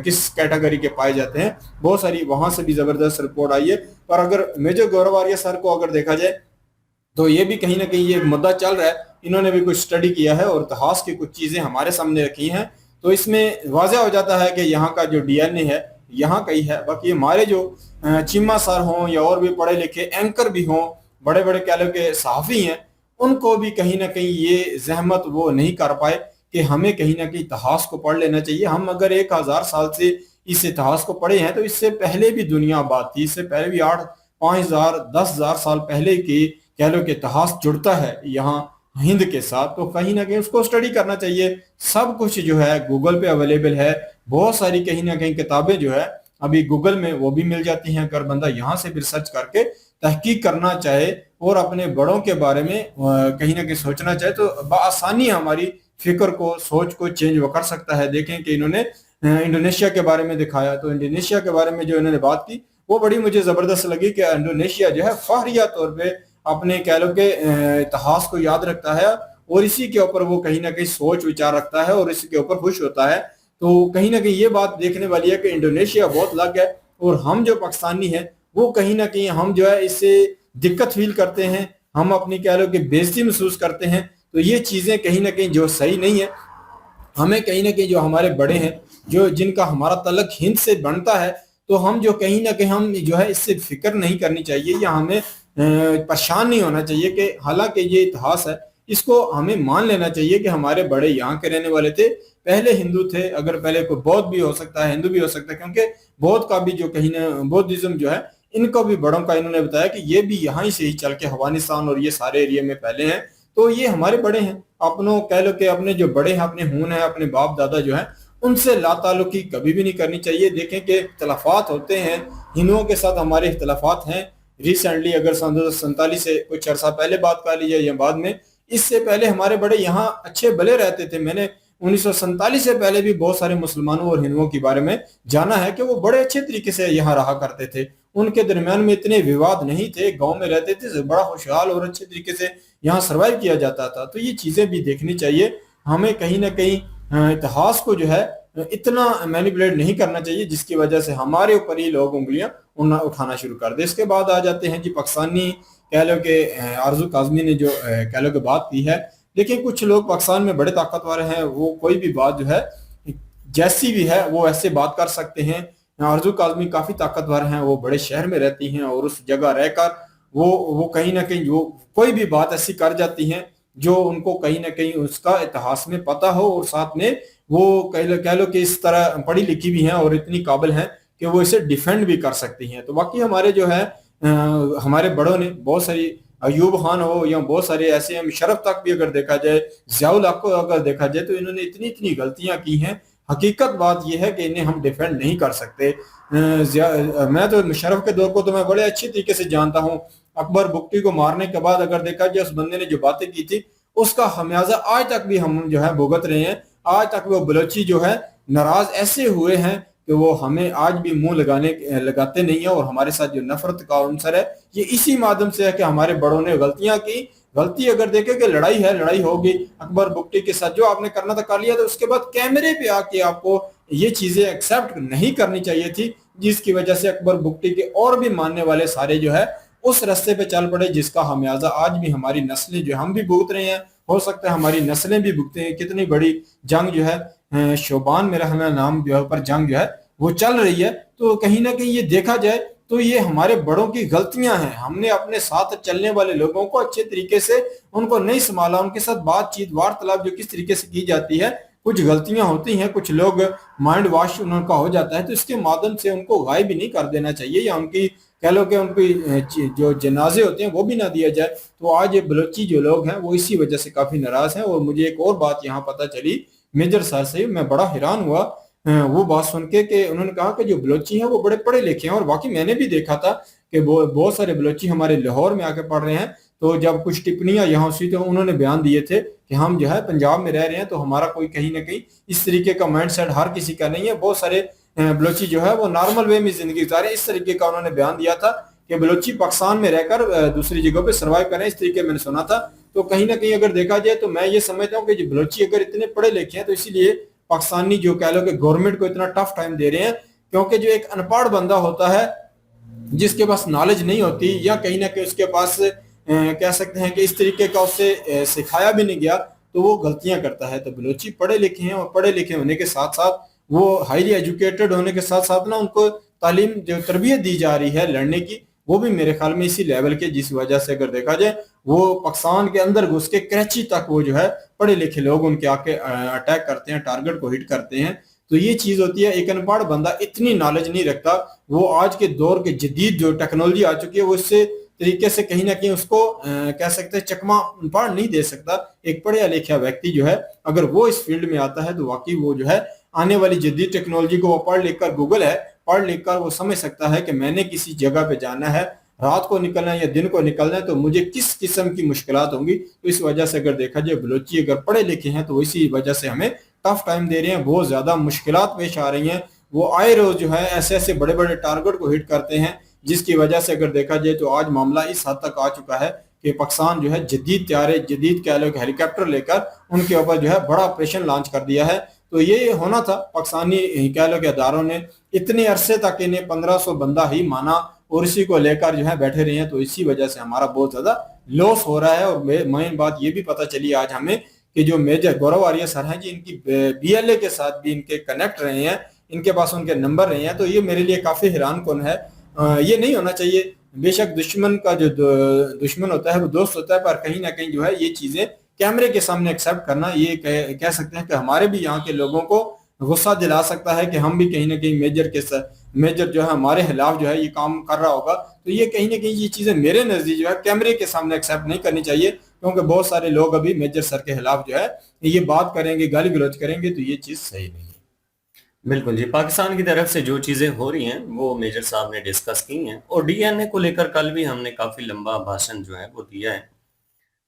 किस कैटेगरी के पाए जाते हैं। बहुत सारी वहां से भी जबरदस्त रिपोर्ट आई है। पर अगर मेजर गौरव आर्या सर को अगर देखा जाए तो ये भी कहीं ना कहीं ये मुद्दा चल रहा है, इन्होंने भी कुछ स्टडी किया है और इतिहास की कुछ चीजें हमारे सामने रखी हैं, तो इसमें वाज़ह हो जाता है कि यहाँ का जो DNA है यहाँ का ही है। बाकी हमारे जो चीमा सर हों या और भी पढ़े लिखे एंकर भी हों, बड़े बड़े कह लो के सहाफ़ी हैं, उनको भी कहीं ना कहीं ये जहमत वो नहीं कर पाए कि हमें कहीं ना कहीं इतिहास को पढ़ लेना चाहिए। हम अगर 1000 साल से इस इतिहास को पढ़े हैं, तो इससे पहले भी दुनिया आबाद थी, इससे पहले भी 8, 5000, 10,000 साल पहले की कह लो कि इतिहास जुड़ता है यहाँ हिंद के साथ, तो कहीं ना कहीं उसको स्टडी करना चाहिए। सब कुछ जो है गूगल पे अवेलेबल है, बहुत सारी कहीं ना कहीं किताबें जो है अभी गूगल में वो भी मिल जाती हैं। अगर बंदा यहाँ से भी रिसर्च करके तहकीक करना चाहे और अपने बड़ों के बारे में कहीं ना कहीं सोचना चाहे, तो बआसानी हमारी फिक्र को, सोच को चेंज वो कर सकता है। देखें कि इन्होंने इंडोनेशिया के बारे में दिखाया, तो इंडोनेशिया के बारे में जो इन्होंने बात की वो बड़ी मुझे जबरदस्त लगी कि इंडोनेशिया जो है फहरिया तौर पर अपने कह लो के इतिहास को याद रखता है और इसी के ऊपर वो कहीं ना कहीं सोच विचार रखता है और इसी के ऊपर खुश होता है। तो कहीं ना कहीं ये बात देखने वाली है कि इंडोनेशिया बहुत अलग है, और हम जो पाकिस्तानी हैं वो कहीं ना कहीं हम जो है इससे दिक्कत फील करते हैं, हम अपनी कह लो कि बेइज्जती महसूस करते हैं। तो ये चीज़ें कहीं ना कहीं जो सही नहीं है, हमें कहीं ना कहीं जो हमारे बड़े हैं, जो जिनका हमारा तल्लुक हिंद से बनता है, तो हम जो कहीं ना कहीं हम जो है इससे फिक्र नहीं करनी चाहिए या हमें परेशान नहीं होना चाहिए कि हालांकि ये इतिहास है, इसको हमें मान लेना चाहिए कि हमारे बड़े यहाँ के रहने वाले थे, पहले हिंदू थे। अगर पहले कोई बौद्ध भी हो सकता है, हिंदू भी हो सकता है, क्योंकि बौद्ध का भी जो कहीं ना बौद्धिज्म जो है इनको भी बड़ों का इन्होंने बताया कि ये भी यहाँ से ही चल के अफगानिस्तान और ये सारे एरिया में फैले हैं। तो ये हमारे बड़े हैं, अपनों कह लो कि अपने जो बड़े हैं, अपने खून है, अपने बाप दादा जो है, उनसे लाताल्लुकी कभी भी नहीं करनी चाहिए। देखें कि इख्तलाफात होते हैं, हिंदुओं के साथ हमारे इख्तलाफात हैं। रिसेंटली अगर 1947 से कुछ अर्सा पहले बात कर ली जाए या बाद में, इससे पहले हमारे बड़े यहाँ अच्छे भले रहते थे। मैंने 1947 से पहले भी बहुत सारे मुसलमानों और हिंदुओं के बारे में जाना है कि वो बड़े अच्छे तरीके से यहाँ रहा करते थे। उनके दरमियान में इतने विवाद नहीं थे, गांव में रहते थे, बड़ा खुशहाल और अच्छे तरीके से यहाँ सरवाइव किया जाता था। तो ये चीजें भी देखनी चाहिए हमें, कहीं ना कहीं इतिहास को जो है इतना मैनिपुलेट नहीं करना चाहिए जिसकी वजह से हमारे ऊपर ही लोग उंगलियां उठाना शुरू कर दे। इसके बाद आ जाते हैं जी पाकिस्तानी, कह लो कि आरजू काजमी ने जो कह लो कि बात की है। देखिए कुछ लोग पाकिस्तान में बड़े ताकतवर हैं, वो कोई भी बात जो है जैसी भी है वो ऐसे बात कर सकते हैं। आरजू काजमी काफी ताकतवर हैं, वो बड़े शहर में रहती हैं और उस जगह रहकर वो कहीं ना कहीं वो कोई भी बात ऐसी कर जाती हैं जो उनको कहीं ना कहीं उसका इतिहास में पता हो, और साथ में वो कह लो कि इस तरह पढ़ी लिखी भी हैं और इतनी काबिल हैं कि वो इसे डिफेंड भी कर सकती हैं। तो बाकी हमारे जो है हमारे बड़ों ने बहुत सारी, अयूब खान हो या बहुत सारे ऐसे, हम शरफ तक भी अगर देखा जाए, जियाउल हक को अगर देखा जाए, तो इन्होंने इतनी इतनी गलतियां की हैं। हकीकत बात यह है कि इन्हें हम डिफेंड नहीं कर सकते। मैं तो मुशर्रफ के दौर को तो मैं बड़े अच्छे तरीके से जानता हूँ। अकबर बुगटी को मारने के बाद अगर देखा जाए उस बंदे ने जो बातें की थी उसका खमियाजा आज तक भी हम जो है भुगत रहे हैं। आज तक वो बलोची जो है नाराज ऐसे हुए हैं कि वो हमें आज भी मुंह लगाते नहीं है, और हमारे साथ जो नफरत का अंसर है ये इसी माध्यम से है कि हमारे बड़ों ने गलतियां की। गलती अगर देखे कि लड़ाई है, लड़ाई होगी, अकबर बुगटी के साथ जो आपने करना था कर लिया, तो उसके बाद कैमरे पे आके आपको ये चीजें एक्सेप्ट नहीं करनी चाहिए थी, जिसकी वजह से अकबर बुगटी के और भी मानने वाले सारे जो है उस रास्ते पे चल पड़े, जिसका खमियाजा आज भी हमारी नस्लें जो हम भी भुगत रहे हैं, हो सकता है हमारी नस्लें भी भुगते हैं। कितनी बड़ी जंग जो है शोबान मेरा हमें नाम जो है पर जंग जो है वो चल रही है। तो कहीं ना कहीं ये देखा जाए तो ये हमारे बड़ों की गलतियां हैं। हमने अपने साथ चलने वाले लोगों को अच्छे तरीके से उनको नहीं संभाला, उनके साथ बातचीत वार्तालाप जो किस तरीके से की जाती है, कुछ गलतियां होती हैं, कुछ लोग माइंड वॉश उनका हो जाता है, तो इसके माध्यम से उनको गायब भी नहीं कर देना चाहिए, या उनकी कह लो कि उनकी जो जनाजे होते हैं वो भी ना दिया जाए। तो आज ये बलोची जो लोग हैं वो इसी वजह से काफी नाराज हैं। और मुझे एक और बात यहाँ पता चली मेजर सर से, मैं बड़ा हैरान हुआ वो बात सुन के कि उन्होंने कहा कि जो बलोची हैं वो बड़े पढ़े लिखे हैं। और बाकी मैंने भी देखा था कि बहुत सारे बलोची हमारे लाहौर में आके पढ़ रहे हैं। तो जब कुछ टिप्पणियां यहाँ हुई तो उन्होंने बयान दिए थे कि हम जो है पंजाब में रह रहे हैं, तो हमारा कोई कहीं ना कहीं इस तरीके का माइंड सेट हर किसी का नहीं है। बहुत सारे बलोची जो है वो नॉर्मल वे में जिंदगी गुजारे, इस तरीके का उन्होंने बयान दिया था कि बलोची पाकिस्तान में रहकर दूसरी जगहों पे सर्वाइव करें, इस तरीके मैंने सुना था। तो कहीं ना कहीं अगर देखा जाए तो मैं ये समझता हूँ कि जो बलोची अगर इतने पढ़े लिखे हैं तो इसीलिए पाकिस्तानी जो कह लो कि गवर्नमेंट को इतना टफ टाइम दे रहे हैं, क्योंकि जो एक अनपढ़ बंदा होता है जिसके पास नॉलेज नहीं होती, या कहीं ना कहीं उसके पास कह सकते हैं कि इस तरीके का उससे सिखाया भी नहीं गया, तो वो गलतियां करता है। तो बलोची पढ़े लिखे हैं, और पढ़े लिखे होने के साथ साथ वो हाईली एजुकेटेड होने के साथ साथ ना उनको तालीम जो तरबियत दी जा रही है लड़ने की, वो भी मेरे ख्याल में इसी लेवल के, जिस वजह से अगर देखा जाए वो पाकिस्तान के अंदर घुस के कराची तक वो जो है पढ़े लिखे लोग उनके आके अटैक करते हैं, टारगेट को हिट करते हैं। तो ये चीज होती है, एक अनपढ़ बंदा इतनी नॉलेज नहीं रखता, वो आज के दौर के जदीद जो टेक्नोलॉजी आ चुकी है वो इससे तरीके से कहीं ना कहीं उसको कह सकते हैं चकमा पार नहीं दे सकता। एक पढ़ा लिखा व्यक्ति जो है अगर वो इस फील्ड में आता है तो वाकई वो जो है आने वाली जदीद टेक्नोलॉजी को वो पढ़ लिख कर, गूगल है, पढ़ लिख कर वो समझ सकता है कि मैंने किसी जगह पे जाना है, रात को निकलना है या दिन को निकलना है, तो मुझे किस किस्म की मुश्किलात होंगी। तो इस वजह से अगर देखा जाए बलोची अगर पढ़े लिखे हैं तो इसी वजह से हमें टफ टाइम दे रहे हैं, बहुत ज्यादा मुश्किलात पेश आ रही हैं। वो आए रोज जो है ऐसे ऐसे बड़े बड़े टारगेट को हिट करते हैं, जिसकी वजह से अगर देखा जाए तो आज मामला इस हद तक आ चुका है कि पाकिस्तान जो है जदीद त्यारे, जदीद कह लो हेलीकॉप्टर लेकर उनके ऊपर जो है बड़ा ऑपरेशन लॉन्च कर दिया है। तो ये होना था, पाकिस्तानी कह लो कि अदारों ने इतने अरसे तक इन्हें 1500 बंदा ही माना और इसी को लेकर जो है बैठे रहे हैं। तो इसी वजह से हमारा बहुत ज्यादा लॉस हो रहा है। और मेन बात ये भी पता चली आज हमें कि जो मेजर गौरव आर्य सर हैं जी, इनकी BLA के साथ भी इनके कनेक्ट रहे हैं, इनके पास उनके नंबर रहे हैं। तो ये मेरे लिए काफी हैरान कौन है, ये नहीं होना चाहिए। बेशक दुश्मन का जो दुश्मन होता है वो दोस्त होता है, पर कहीं ना कहीं जो है ये चीजें कैमरे के सामने एक्सेप्ट करना, ये कह सकते हैं कि हमारे भी यहाँ के लोगों को गुस्सा दिला सकता है कि हम भी कहीं ना कहीं मेजर जो है हमारे खिलाफ जो है ये काम कर रहा होगा। तो ये कहीं ना कहीं ये चीजें मेरे नजदीक जो है कैमरे के सामने एक्सेप्ट नहीं करनी चाहिए, क्योंकि बहुत सारे लोग अभी मेजर सर के खिलाफ जो है ये बात करेंगे, गाली गलौज करेंगे, तो ये चीज सही नहीं है। बिल्कुल जी, पाकिस्तान की तरफ से जो चीजें हो रही हैं वो मेजर साहब ने डिस्कस की हैं, और DNA को लेकर कल भी हमने काफी लंबा भाषण जो है वो दिया है।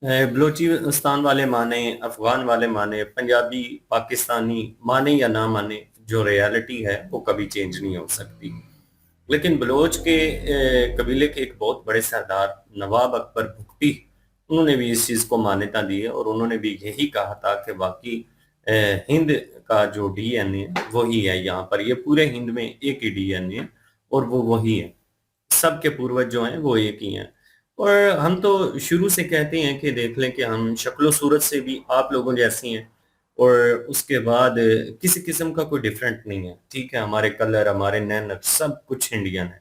बलूचिस्तान वाले माने, अफगान वाले माने, पंजाबी पाकिस्तानी माने या ना माने, जो रियलिटी है वो कभी चेंज नहीं हो सकती। लेकिन बलोच के कबीले के एक बहुत बड़े सरदार नवाब अकबर भुगटी, उन्होंने भी इस चीज को मान्यता दी है और उन्होंने भी यही कहा था कि बाकी हिंद का जो डीएनए वही है, यहाँ पर ये पूरे हिंद में एक ही डीएनए है और वो वही है, सबके पूर्वज जो हैं वो एक ही हैं। और हम तो शुरू से कहते हैं कि देख लें कि हम शक्लो सूरत से भी आप लोगों जैसी हैं और उसके बाद किसी किस्म का कोई डिफरेंट नहीं है, ठीक है। हमारे कलर, हमारे नैन, सब कुछ इंडियन है।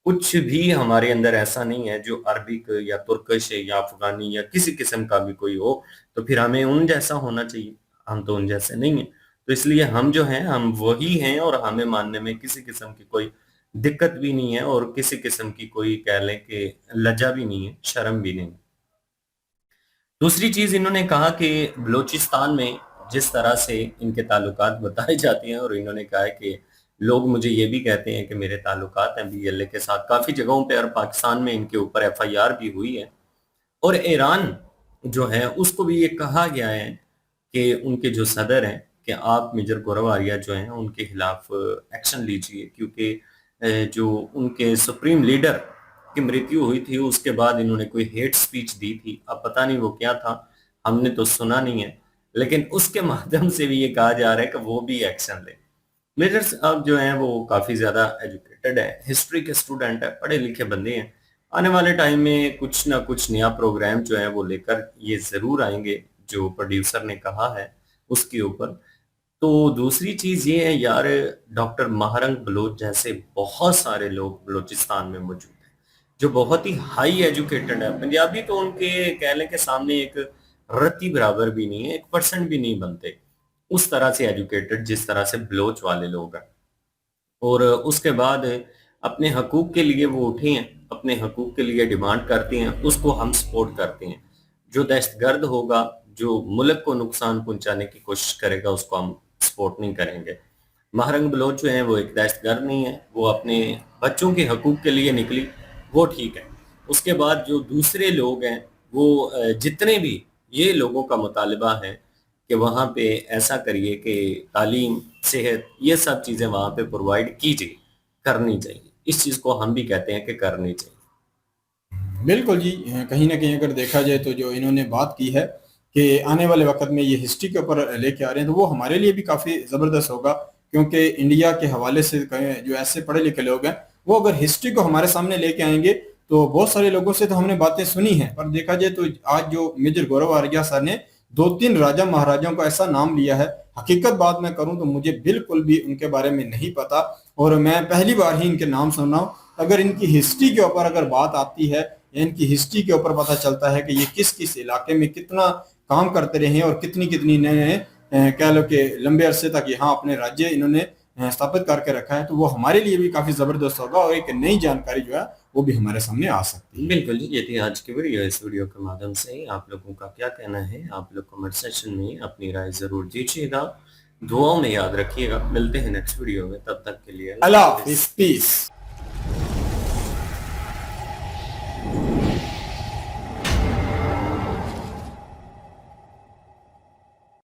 कुछ भी हमारे अंदर ऐसा नहीं है जो अरबिक या तुर्कश या अफगानी या किसी किस्म का भी कोई हो, तो फिर हमें उन जैसा होना चाहिए। हम तो उन जैसे नहीं है, तो इसलिए हम जो हैं हम वही हैं और हमें मानने में किसी किस्म की कोई दिक्कत भी नहीं है और किसी किस्म की कोई कह लें कि लज्जा भी नहीं है, शर्म भी नहीं। दूसरी चीज इन्होंने कहा कि बलूचिस्तान में जिस तरह से इनके ताल्लुकात बताए जाते हैं, और इन्होंने कहा है कि लोग मुझे ये भी कहते हैं कि मेरे ताल्लुकात हैं बीएलए के साथ काफी जगहों पे, और पाकिस्तान में इनके ऊपर एफआईआर भी हुई है। और ईरान जो है उसको भी ये कहा गया है कि उनके जो सदर हैं कि आप मेजर गोरवारिया जो हैं उनके खिलाफ एक्शन लीजिए, क्योंकि जो उनके सुप्रीम लीडर की मृत्यु हुई थी उसके बाद इन्होंने कोई हेट स्पीच दी थी। अब पता नहीं वो क्या था, हमने तो सुना नहीं है, लेकिन उसके माध्यम से भी ये कहा जा रहा है कि वो भी एक्शन ले। मेजर साहब जो हैं वो काफी ज्यादा एजुकेटेड है, हिस्ट्री के स्टूडेंट है, पढ़े लिखे बंदे हैं। आने वाले टाइम में कुछ ना कुछ नया प्रोग्राम जो है वो लेकर ये जरूर आएंगे, जो प्रोड्यूसर ने कहा है उसके ऊपर। तो दूसरी चीज ये है यार, डॉक्टर महारंग बलोच जैसे बहुत सारे लोग बलूचिस्तान में मौजूद हैं जो बहुत ही हाई एजुकेटेड है। पंजाबी तो उनके कह लें के सामने एक रत्ती बराबर भी नहीं है, 1% भी नहीं बनते उस तरह से एजुकेटेड जिस तरह से बलोच वाले लोग हैं। और उसके बाद अपने हकूक के लिए वो उठे हैं, अपने हकूक के लिए डिमांड करते हैं, उसको हम सपोर्ट करते हैं। जो दहशतगर्द होगा, जो मुल्क को नुकसान पहुंचाने की कोशिश करेगा, उसको हम सपोर्ट नहीं करेंगे। महारंग बलोच जो है वो एक दहशतगर्द नहीं है, वो अपने बच्चों के हकूक के लिए निकली, वो ठीक है। उसके बाद जो दूसरे लोग हैं वो जितने भी ये लोगों का मुतालबा है कि वहाँ पे ऐसा करिए कि तालीम, सेहत, ये सब चीज़ें वहाँ पे प्रोवाइड कीजिए, करनी चाहिए। इस चीज़ को हम भी कहते हैं कि करनी चाहिए। बिल्कुल जी, कहीं ना कहीं अगर देखा जाए तो जो इन्होंने बात की है कि आने वाले वक्त में ये हिस्ट्री के ऊपर लेके आ रहे हैं, तो वो हमारे लिए भी काफ़ी ज़बरदस्त होगा, क्योंकि इंडिया के हवाले से जो ऐसे पढ़े लिखे लोग हैं वो अगर हिस्ट्री को हमारे सामने लेके आएंगे, तो बहुत सारे लोगों से तो हमने बातें सुनी हैं, पर देखा जाए तो आज जो मेजर गोरवारिया सर ने 2-3 राजा महाराजाओं का ऐसा नाम लिया है, हकीकत बात मैं करूं तो मुझे बिल्कुल भी उनके बारे में नहीं पता, और मैं पहली बार ही इनके नाम सुन रहा हूँ। अगर इनकी हिस्ट्री के ऊपर अगर बात आती है, या इनकी हिस्ट्री के ऊपर पता चलता है कि ये किस किस इलाके में कितना काम करते रहे हैं और कितनी कितनी नए कह लो कि लंबे अरसे तक यहाँ अपने राज्य इन्होंने स्थापित करके रखा है, तो वो हमारे लिए भी काफी जबरदस्त होगा और एक नई जानकारी जो है वो भी हमारे सामने आ सकती है। बिल्कुल जी, ये थी आज की वीडियो। इस वीडियो के माध्यम से आप लोगों का क्या कहना है, आप लोग कमेंट सेक्शन में अपनी राय जरूर दीजिएगा, दुआओं में याद रखिएगा। मिलते हैं नेक्स्ट वीडियो में, तब तक के लिए अल्लाह हाफिज़, पीस।